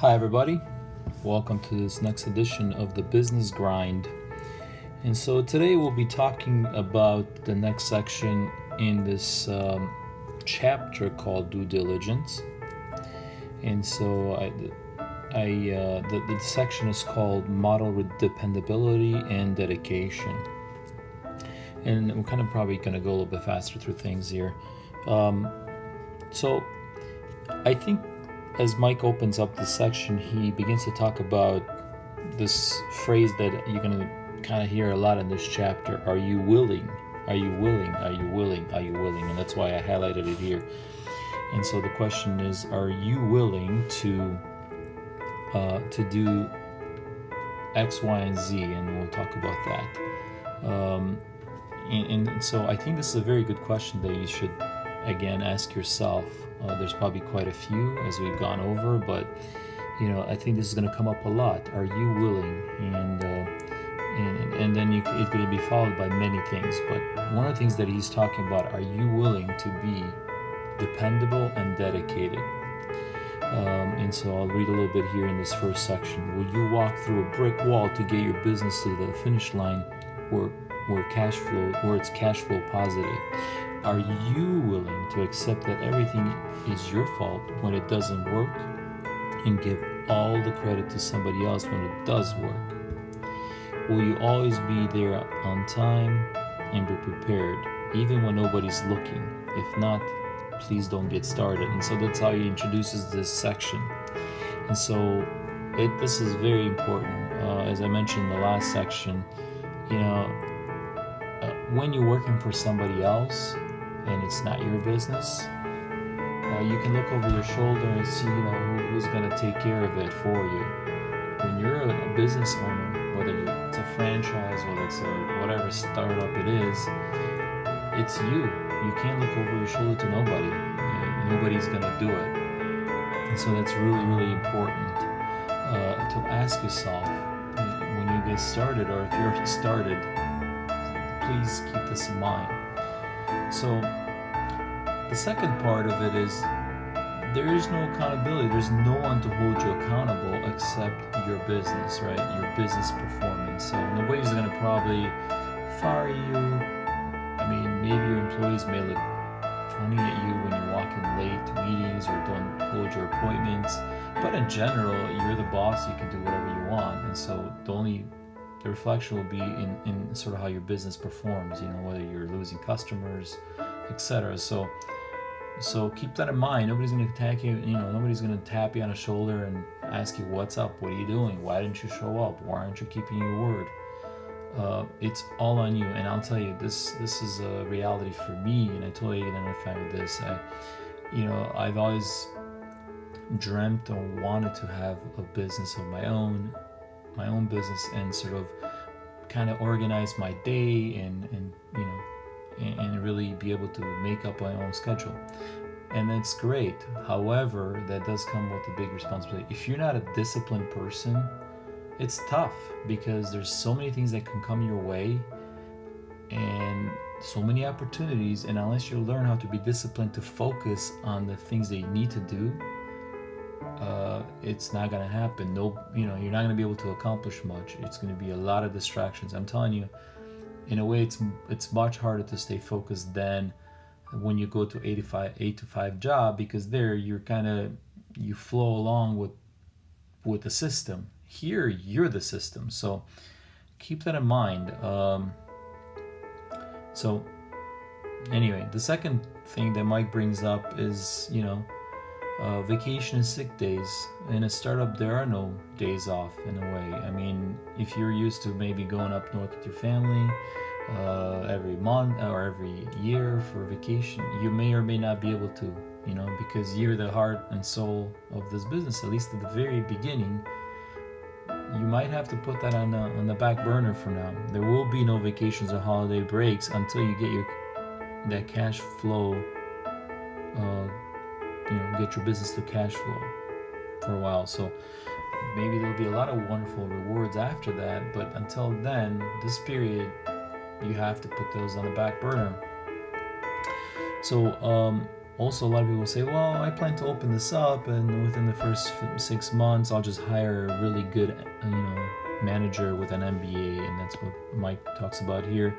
Hi, everybody. Welcome to this next edition of the Business Grind. And so today we'll be talking about the next section in this chapter called due diligence. And so the section is called model with dependability and dedication. And we're kind of probably going to go a little bit faster through things here. So I think as Mike opens up this section, he begins to talk about this phrase that you're going to kind of hear a lot in this chapter. Are you willing? Are you willing? Are you willing? Are you willing? And that's why I highlighted it here. And so the question is, are you willing to do X, Y, and Z? And we'll talk about that. And so I think this is a very good question that you should, again, ask yourself. There's probably quite a few as we've gone over, but I think this is going to come up a lot. Are you willing? And then it's going to be followed by many things. But one of the things that he's talking about: are you willing to be dependable and dedicated? And so I'll read a little bit here in this first section. Will you walk through a brick wall to get your business to the finish line, where it's cash flow positive? Are you willing to accept that everything is your fault when it doesn't work, and give all the credit to somebody else when it does work? Will you always be there on time and be prepared, even when nobody's looking? If not, please don't get started. And so that's how he introduces this section. And so this is very important. As I mentioned in the last section, when you're working for somebody else and it's not your business, you can look over your shoulder and see who's going to take care of it for you. When you're a business owner, whether it's a franchise, whether it's whatever startup it is, it's you. You can't look over your shoulder to nobody. Nobody's going to do it. And so that's really, really important to ask yourself when you get started, or if you're already started. Please keep this in mind. So the second part of it is, there is no accountability. There's no one to hold you accountable except your business, right? Your business performance. So nobody's going to probably fire you. I mean, maybe your employees may look funny at you when you're walking late to meetings or don't hold your appointments. But in general, you're the boss. You can do whatever you want. And so the reflection will be in sort of how your business performs, whether you're losing customers, etc. So keep that in mind. Nobody's going to attack you. Nobody's going to tap you on the shoulder and ask you, what's up? What are you doing? Why didn't you show up? Why aren't you keeping your word? It's all on you. And I'll tell you, this is a reality for me, and I totally identify with this. I've always dreamt or wanted to have a business of my own business, and sort of kind of organize my day and really be able to make up my own schedule. And that's great. However, that does come with a big responsibility. If you're not a disciplined person, it's tough, because there's so many things that can come your way and so many opportunities, and unless you learn how to be disciplined to focus on the things that you need to do, it's not going to happen. You're not going to be able to accomplish much. It's going to be a lot of distractions. I'm telling you, in a way, it's much harder to stay focused than when you go to 8 to 5 job, because there you flow along with the system. Here, you're the system. So keep that in mind. So anyway, the second thing that Mike brings up is, vacation and sick days. In a startup, there are no days off, in a way. I mean, if you're used to maybe going up north with your family every month or every year for vacation, you may or may not be able to, because you're the heart and soul of this business. At least at the very beginning, you might have to put that on the back burner for now. There will be no vacations or holiday breaks until you get that cash flow. Get your business to cash flow for a while. So maybe there'll be a lot of wonderful rewards after that, but until then, this period, you have to put those on the back burner. So also, a lot of people say, well, I plan to open this up, and within the first 6 months, I'll just hire a really good, manager with an MBA, and that's what Mike talks about here.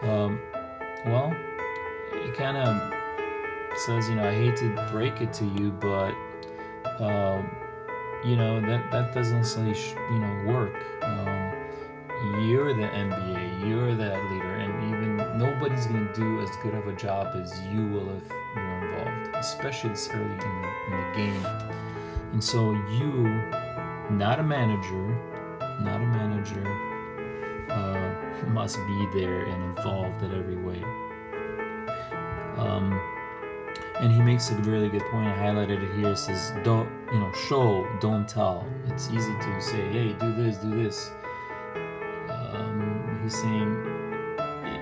Well, it kind of says, I hate to break it to you, but that doesn't necessarily work. You're the MBA, you're that leader, and even nobody's going to do as good of a job as you will if you're involved, especially this early in the game. And so you, not a manager, must be there and involved at every way. And he makes a really good point. I highlighted it here. It says, don't, show, don't tell. It's easy to say, hey, do this, do this. He's saying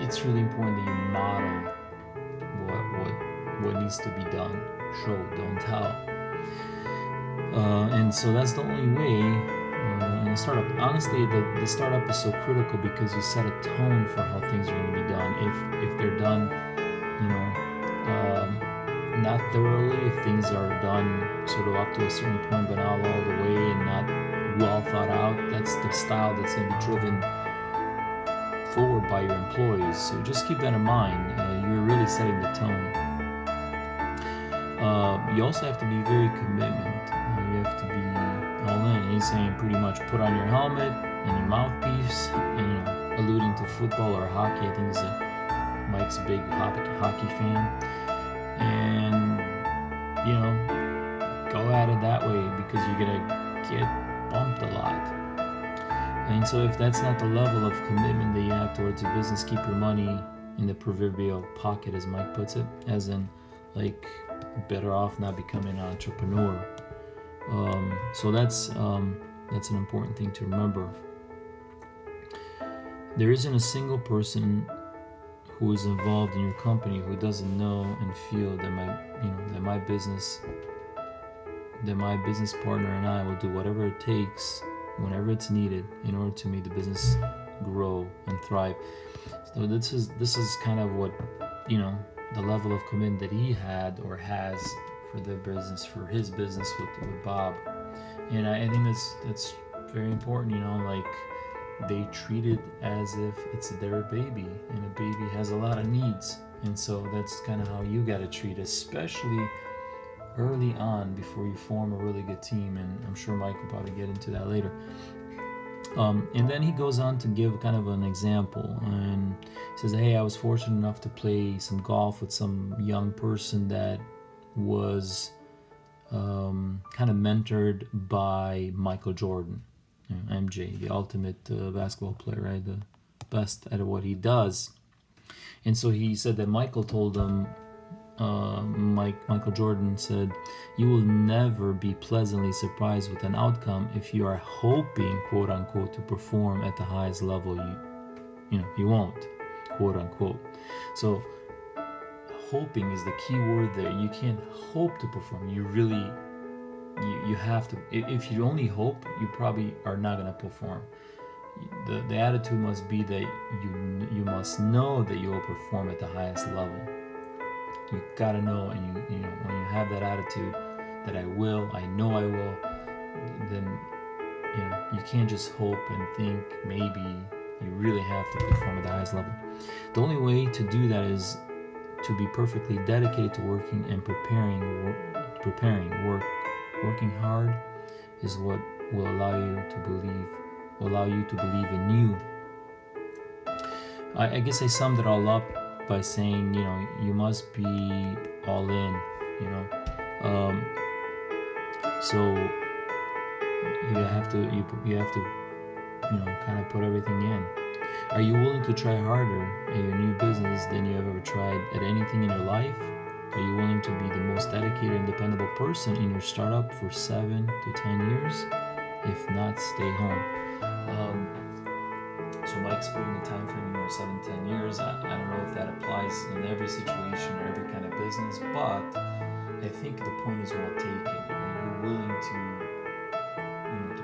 it's really important that you model what needs to be done. Show, don't tell. And so that's the only way in a startup. Honestly, the startup is so critical because you set a tone for how things are going to be done. If they're done, not thoroughly, if things are done sort of up to a certain point but not all the way and not well thought out, that's the style that's going to be driven forward by your employees. So just keep that in mind. You're really setting the tone. You also have to be very commitment. You have to be all in. And he's saying pretty much put on your helmet and your mouthpiece, and alluding to football or hockey. I think Mike's a big hockey fan. And go at it that way, because you're gonna get bumped a lot. And so if that's not the level of commitment that you have towards your business, keep your money in the proverbial pocket, as Mike puts it, as in better off not becoming an entrepreneur. So that's an important thing to remember. There isn't a single person who is involved in your company who doesn't know and feel that my business partner and I will do whatever it takes, whenever it's needed, in order to make the business grow and thrive. So this is kind of what the level of commitment that he had or has for his business with Bob. And I think that's very important. They treat it as if it's their baby, and a baby has a lot of needs. And so that's kind of how you got to treat it, especially early on before you form a really good team. And I'm sure Mike will probably get into that later. And then he goes on to give kind of an example, and he says, hey, I was fortunate enough to play some golf with some young person that was kind of mentored by Michael Jordan, MJ, the ultimate basketball player, right? The best at what he does. And so he said that Michael told him, Michael Jordan said, you will never be pleasantly surprised with an outcome if you are hoping, quote unquote, to perform at the highest level. You won't, quote unquote. So hoping is the key word there. You can't hope to perform. You have to. If you only hope, you probably are not going to perform. The attitude must be that you must know that you will perform at the highest level. You gotta know, and when you have that attitude that I know I will, then you can't just hope and think maybe. You really have to perform at the highest level. The only way to do that is to be perfectly dedicated to working and preparing. Working hard is what will allow you to believe in you. I guess I summed it all up by saying, you must be all in, so you have to kind of put everything in. Are you willing to try harder at your new business than you have ever tried at anything in your life? Are you willing to be the most dedicated and dependable person in your startup for 7 to 10 years? If not, stay home. So Mike's putting a time frame, 7 to 10 years. I don't know if that applies in every situation or every kind of business, but I think the point is well taken. Are you willing to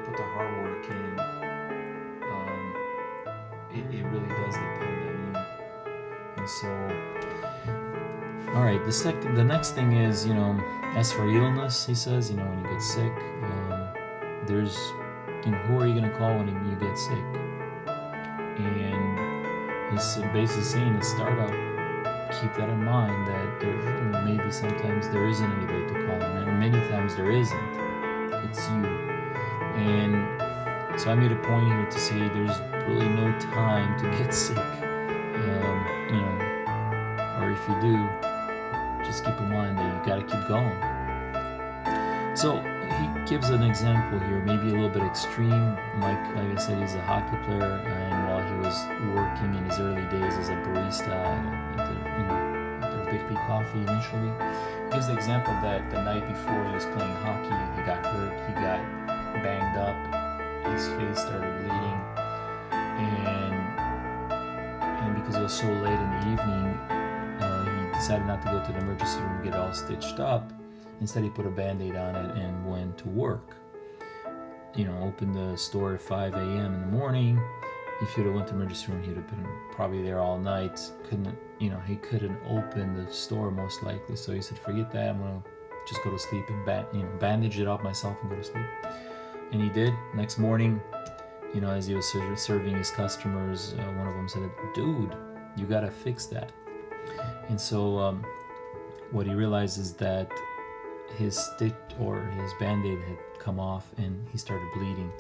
put the hard work in? It really does depend on you. And so All right. The next thing is, as for illness, he says, when you get sick, there's, who are you going to call when you get sick? And he's basically saying to start out, keep that in mind that there maybe sometimes there isn't anybody to call, and many times there isn't. It's you. And so I made a point here to say there's really no time to get sick. Or if you do, just keep in mind that you got to keep going. So he gives an example here, maybe a little bit extreme. Like I said, he's a hockey player, and while he was working in his early days as a barista at the Big P Coffee initially, he gives the example that the night before he was playing hockey, he got hurt, he got banged up, his face started bleeding, and because it was so late in the evening, he decided not to go to the emergency room and get all stitched up. Instead, he put a Band-Aid on it and went to work. Opened the store at 5 a.m. in the morning. If he'd have went to the emergency room, he'd have been probably there all night. He couldn't open the store most likely. So he said, forget that. I'm going to just go to sleep and bandage it up myself and go to sleep. And he did. Next morning, as he was serving his customers, one of them said, dude, you got to fix that. And so what he realized is that his stitch or his Band-Aid had come off and he started bleeding.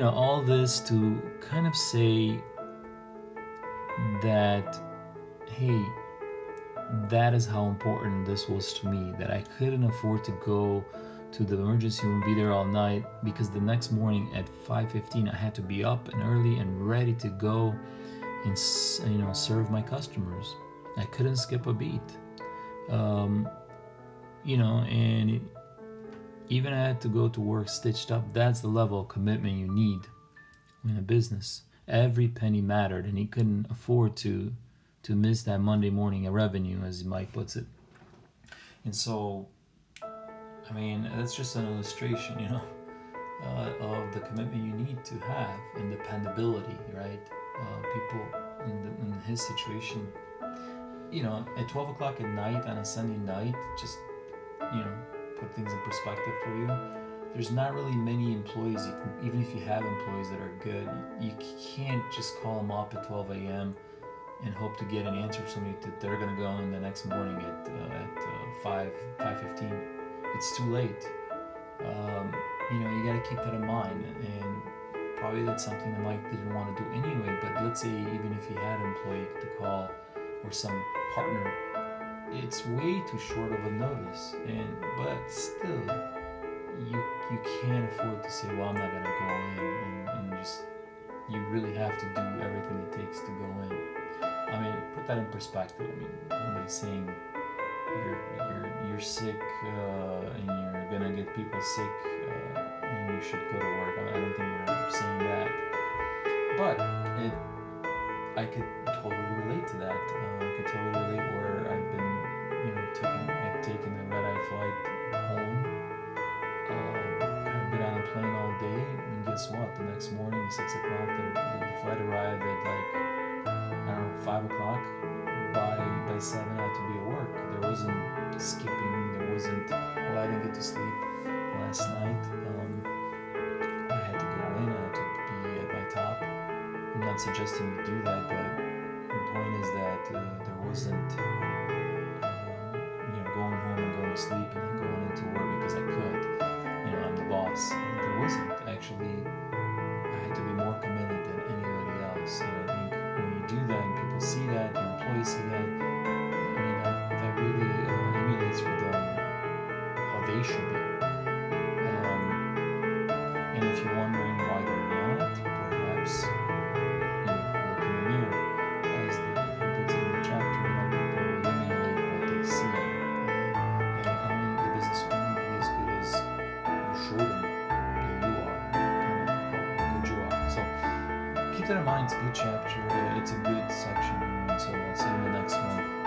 All this to kind of say that, hey, that is how important this was to me, that I couldn't afford to go to the emergency room, be there all night, because the next morning at 5:15 I had to be up and early and ready to go and serve my customers. I couldn't skip a beat. And even I had to go to work stitched up. That's the level of commitment you need in a business. Every penny mattered, and he couldn't afford to miss that Monday morning revenue, as Mike puts it. And so, that's just an illustration, of the commitment you need to have and dependability, right? People in his situation, at 12 o'clock at night on a Sunday night, just put things in perspective for you. There's not really many employees, even if you have employees that are good, you can't just call them up at 12 a.m. and hope to get an answer from somebody that they're going to go in the next morning at 5:15. It's too late. You got to keep that in mind, and probably that's something that Mike didn't want to do anyway. But let's say even if he had an employee to call or some partner, it's way too short of a notice, but still, you can't afford to say, well, I'm not going to go in, and just, you really have to do everything it takes to go in. Put that in perspective. Nobody's saying you're sick and you're going to get people sick and you should go to work. I don't think we're saying that, but I could totally relate to that. I could totally relate where I've been, I've taken a red-eye flight home. I've been on a plane all day, and guess what? The next morning, 6 o'clock, the flight arrived at 5 o'clock. By 7, I had to be at work. There wasn't skipping. There wasn't. Well, I didn't get to sleep last night. I had to go in. I had to be at my top. I'm not suggesting you do that, but the point is that there wasn't going home and going to sleep and then going into work because I could. I'm the boss. There wasn't. Actually, I had to be more committed than anybody else. And I think when you do that and people see that, your employees see that, that really emulates for them how they should be. And if you're wondering why they're not, perhaps look in the mirror, as he puts it in the chapter, how people emulate what they see. And only the business will only be as good as you show them that you are, how good you are. So keep that in mind. It's a good chapter. It's a good section. And so I'll see you in the next one.